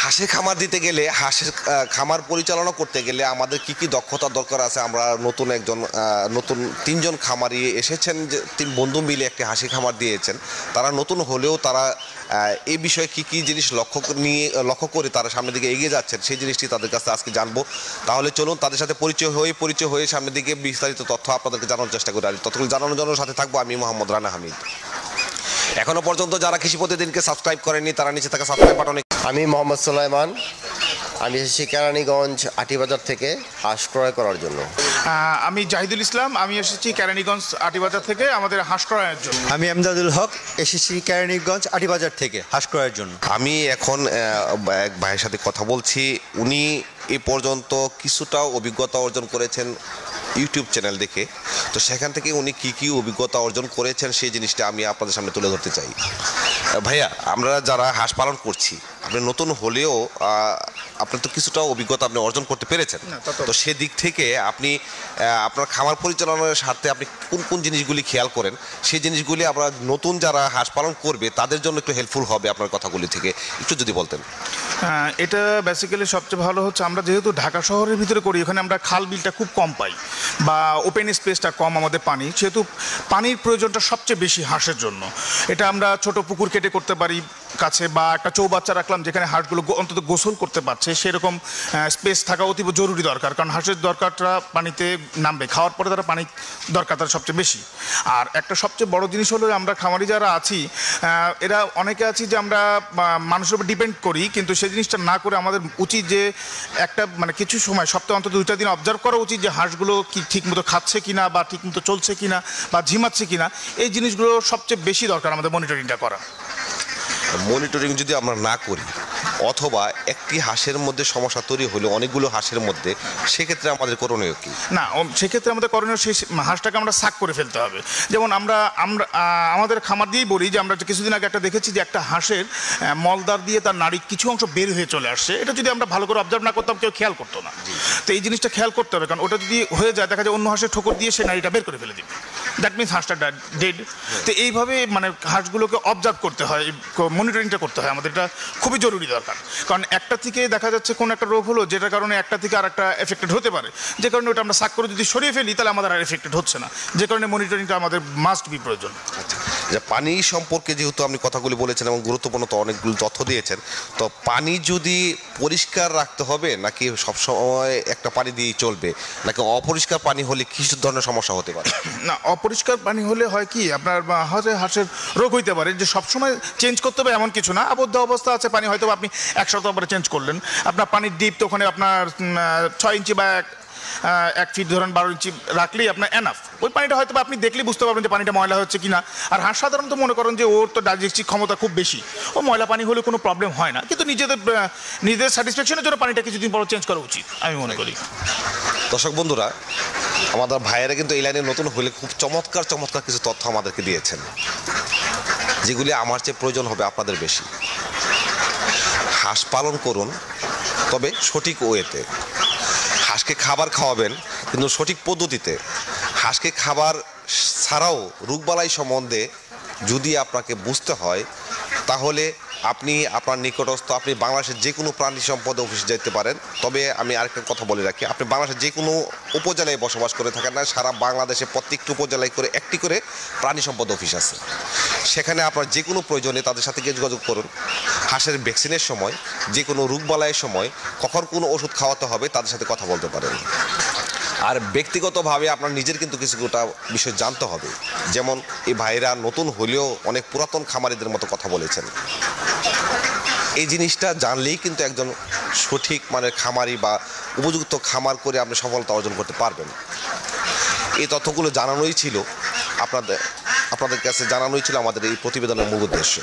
হাঁসের খামার দিতে গেলে হাঁসের খামার পরিচালনা করতে গেলে আমাদের কি কি দক্ষতা দরকার আছে। আমরা নতুন তিনজন খামারি এসেছেন, যে তিন বন্ধু মিলে একটি হাঁসের খামার দিয়েছেন। তারা নতুন হলেও তারা এই বিষয়ে কি কি জিনিস লক্ষ্য করে তারা সামনের দিকে এগিয়ে যাচ্ছেন, সেই জিনিসটি তাদের কাছে আজকে জানবো। তাহলে চলুন তাদের সাথে পরিচয় হয়ে সামনের দিকে বিস্তারিত তথ্য আপনাদেরকে জানানোর চেষ্টা করি। আর তথ্যগুলো জানানোর জন্য সাথে থাকবো আমি মোহাম্মদ রানা হামিদ। এখনো পর্যন্ত যারা কৃষি প্রতিদিনকে সাবস্ক্রাইব করেননি তারা নিচে থাকা সাবস্ক্রাইব বাটনে। আমি মোহাম্মদ সুলাইমান, আমি এসেছি কেরানীগঞ্জ আটিবাজার থেকে হাঁস ক্রয় করার জন্য। আমি জাহিদুল ইসলাম, আমি এসেছি কেরানীগঞ্জ আটিবাজার থেকে আমাদের হাঁস ক্রয়ের জন্য। আমি আমজাদুল হক, এসেছি কেরানীগঞ্জ আটিবাজার থেকে হাঁস ক্রয়ের জন্য। আমি এখন এক ভাইয়ের সাথে কথা বলছি। উনি এ পর্যন্ত কিছুটা অভিজ্ঞতা অর্জন করেছেন ইউটিউব চ্যানেল দেখে। তো সেখান থেকে উনি কি কি অভিজ্ঞতা অর্জন করেছেন সেই জিনিসটা আমি আপনাদের সামনে তুলে ধরতে চাই। ভাইয়া, আমরা যারা হাঁস পালন করছি, আপনি নতুন হলেও আপনার তো কিছুটা অভিজ্ঞতা আপনি অর্জন করতে পেরেছেন। তো সেদিক থেকে আপনি আপনার খামার পরিচালনার স্বার্থে আপনি কোন কোন জিনিসগুলি খেয়াল করেন, সেই জিনিসগুলি আমরা নতুন যারা হাঁস পালন করবে তাদের জন্য একটু হেল্পফুল হবে আপনার কথাগুলি থেকে একটু যদি বলতেন। এটা বেসিক্যালি সবচেয়ে ভালো হচ্ছে, আমরা যেহেতু ঢাকা শহরের ভিতরে করি, ওখানে আমরা খাল বিলটা খুব কম পাই বা ওপেন স্পেসটা কম আমাদের পানি, সেহেতু পানির প্রয়োজনটা সবচেয়ে বেশি হাঁসের জন্য। এটা আমরা ছোট পুকুর কেটে করতে পারি কাছে, বা একটা চৌবাচ্চা রাখলাম যেখানে হাঁসগুলো অন্তত গোসল করতে পারছে, সেরকম স্পেস থাকা অতীব জরুরি দরকার। কারণ হাঁসের দরকারটা পানিতে নামবে, খাওয়ার পরে তারা পানি দরকার তার সবচেয়ে বেশি। আর একটা সবচেয়ে বড় জিনিস হলো, আমরা খামারি যারা আছি এরা অনেকে আছি যে আমরা মানুষের উপর ডিপেন্ড করি, কিন্তু সেই জিনিসটা না করে আমাদের উচিত যে একটা কিছু সময় সপ্তাহে অন্তত 2টা দিন অবজার্ভ করা উচিত যে হাঁসগুলো কি ঠিকমতো খাচ্ছে কিনা বা ঠিকমতো চলছে কিনা বা ঝিমাচ্ছে কিনা। এই জিনিসগুলো সবচেয়ে বেশি দরকার আমাদের মনিটরিংটা করা। মনিটরিং যদি আমরা না করি অথবা একটি হাঁসের মধ্যে সমস্যা তৈরি হলো অনেকগুলো হাঁসের মধ্যে, সেক্ষেত্রে আমাদের করণীয় কি? না, সেক্ষেত্রে আমাদের করণীয় সেই হাঁসটাকে আমরা সাক করে ফেলতে হবে। যেমন আমরা আমাদের খামার দিয়েই বলি যে আমরা কিছুদিন আগে একটা দেখেছি যে একটা হাঁসের মলদার দিয়ে তার নাড়ির কিছু অংশ বের হয়ে চলে আসছে। এটা যদি আমরা ভালো করে অবজার্ভ না করতাম কেউ খেয়াল করতো না। তো এই জিনিসটা খেয়াল করতে হবে, কারণ ওটা যদি হয়ে যায় দেখা যায় অন্য হাঁসের ঠোকর দিয়ে সে নাড়িটা বের করে ফেলে দিবে, দ্যাট মিনস হাঁসটা ডেড। তো এইভাবে হাঁসগুলোকে অবজার্ভ করতে হয়, মনিটরিংটা করতে হয় আমাদের, এটা খুবই জরুরি দরকার। কারণ একটা থেকে দেখা যাচ্ছে কোন একটা রোগ হলো যেটার কারণে একটা থেকে আর একটা এফেক্টেড হতে পারে, যে কারণে ওটা আমরা সাক করে যদি সরিয়ে ফেলি তাহলে আমাদের আর এফেক্টেড হচ্ছে না, যে কারণে মনিটরিংটা আমাদের মাস্ট বি প্রয়োজন। আচ্ছা, যে পানি সম্পর্কে যেহেতু আপনি কথাগুলি বলেছেন এবং গুরুত্বপূর্ণ তো অনেকগুলো তথ্য দিয়েছেন, তো পানি যদি পরিষ্কার রাখতে হবে নাকি সবসময় একটা পানি দিয়েই চলবে, নাকি অপরিষ্কার পানি হলে কি ধরনের সমস্যা হতে পারে? না, অপরিষ্কার পানি হলে হয় কি আপনার হাঁসের রোগ হইতে পারে। যে সবসময় চেঞ্জ করতে হবে এমন কিছু না, আবদ্ধ অবস্থা আছে পানি, হয়তো আপনি 1 সপ্তাহ পরে চেঞ্জ করলেন। আপনার পানির ডিপ তো ওখানে আপনার 6 ইঞ্চি বা 1 ফিট ধরেন 12 ইঞ্চি রাখলেই আপনার এনাফ। ওই পানিটা হয়তো আপনি দেখলেই বুঝতে পারবেন যে পানিটা ময়লা হচ্ছে কিনা। আর হাঁস সাধারণত মনে করেন যে ওর তো ডাইজেস্টিভ ক্ষমতা খুব বেশি, ও ময়লা পানি হলে কোনো প্রবলেম হয় না, কিন্তু নিজেদের স্যাটিসফ্যাকশনের জন্য পানিটা কিছুদিন পর চেঞ্জ করা উচিত আমি মনে করি। দর্শক বন্ধুরা, আমাদের ভাইয়েরা কিন্তু এই লাইনে নতুন হলে খুব চমৎকার কিছু তথ্য আমাদেরকে দিয়েছেন, যেগুলি আমার চেয়ে প্রয়োজন হবে আপনাদের বেশি। হাঁস পালন করুন, তবে সঠিক ওয়েতে। হাঁসকে খাবার খাওয়াবেন কিন্তু সঠিক পদ্ধতিতে। হাঁসকে খাবার ছাড়াও রোগবালাই সম্বন্ধে যদি আপনাকে বুঝতে হয়, তাহলে আপনি আপনার নিকটস্থ আপনি বাংলাদেশের যে কোনো প্রাণী সম্পদ অফিসে যেতে পারেন। তবে আমি আরেকটা কথা বলে রাখি, আপনি বাংলাদেশের যে কোনো উপজেলায় বসবাস করে থাকেন না, সারা বাংলাদেশে প্রত্যেকটি উপজেলায় করে একটি করে প্রাণী সম্পদ অফিস আছে। সেখানে আপনার যে কোনো প্রয়োজনে তাদের সাথে গিয়ে যোগাযোগ করুন। হাঁসের ভ্যাকসিনের সময়, যে কোনো রোগবালাইয়ের সময় কখন কোন ওষুধ খাওয়াতে হবে তাদের সাথে কথা বলতে পারেন। আর ব্যক্তিগতভাবে আপনার নিজের কিন্তু কিছুটা বিষয় জানতে হবে। যেমন এই ভাইরা নতুন হলেও অনেক পুরাতন খামারিদের মতো কথা বলেছেন। এই জিনিসটা জানলেই কিন্তু একজন সঠিক খামারি বা উপযুক্ত খামার করে আপনি সফলতা অর্জন করতে পারবেন। এই তথ্যগুলো জানানোই ছিল আপনাদের কাছে, জানানোই ছিল আমাদের এই প্রতিবেদনের মূল উদ্দেশ্য।